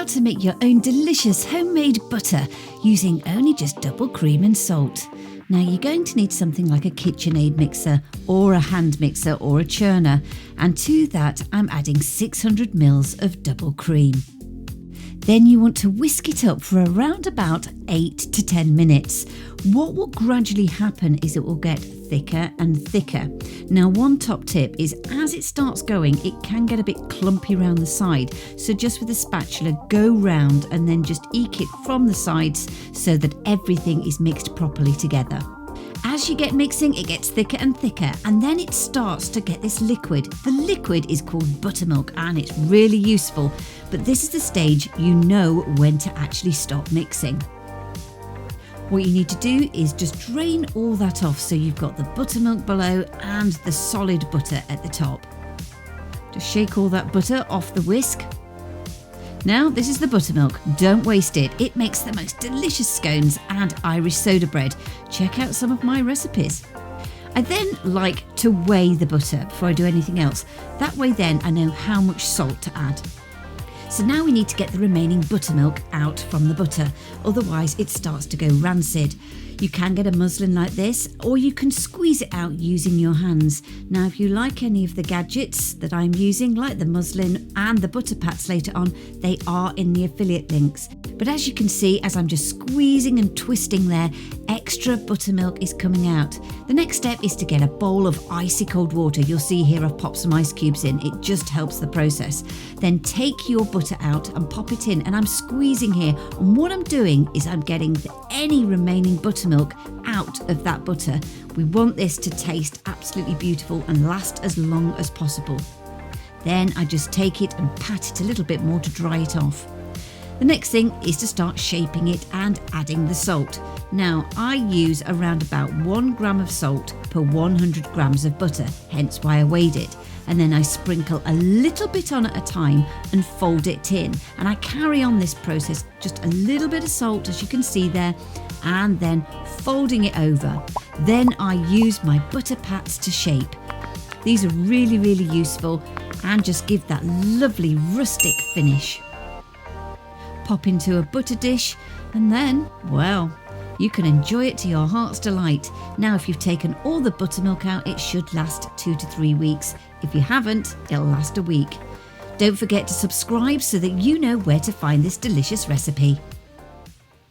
to make your own delicious homemade butter using only just double cream and salt. Now you're going to need something like a KitchenAid mixer or a hand mixer or a churner, and to that I'm adding 600 mils of double cream. Then you want to whisk it up for around about 8 to 10 minutes. What will gradually happen is it will get thicker and thicker. Now one top tip is as it starts going, it can get a bit clumpy around the side. So just with a spatula, go round and then just eke it from the sides so that everything is mixed properly together. As you get mixing, it gets thicker and thicker, and then it starts to get this liquid. The liquid is called buttermilk and it's really useful, but this is the stage you know when to actually stop mixing. What you need to do is just drain all that off so you've got the buttermilk below and the solid butter at the top. Just shake all that butter off the whisk. Now this is the buttermilk, don't waste it. It makes the most delicious scones and Irish soda bread. Check out some of my recipes. I then like to weigh the butter before I do anything else. That way then I know how much salt to add. So now we need to get the remaining buttermilk out from the butter, otherwise it starts to go rancid. You can get a muslin like this, or you can squeeze it out using your hands. Now if you like any of the gadgets that I'm using, like the muslin and the butter pats later on, they are in the affiliate links. But as you can see, as I'm just squeezing and twisting there, extra buttermilk is coming out. The next step is to get a bowl of icy cold water. You'll see here I've popped some ice cubes in, it just helps the process. Then take your butter out and pop it in, and I'm squeezing here, and what I'm doing is I'm getting any remaining buttermilk out of that butter. We want this to taste absolutely beautiful and last as long as possible. Then I just take it and pat it a little bit more to dry it off. The next thing is to start shaping it and adding the salt. Now I use around about 1 gram of salt per 100 grams of butter, hence why I weighed it. And then I sprinkle a little bit on at a time and fold it in. And I carry on this process, just a little bit of salt as you can see there, and then folding it over. Then I use my butter pats to shape. These are really useful and just give that lovely rustic finish. Pop into a butter dish and then, well, you can enjoy it to your heart's delight. Now if you've taken all the buttermilk out, it should last 2 to 3 weeks. If you haven't, it'll last a week. Don't forget to subscribe so that you know where to find this delicious recipe.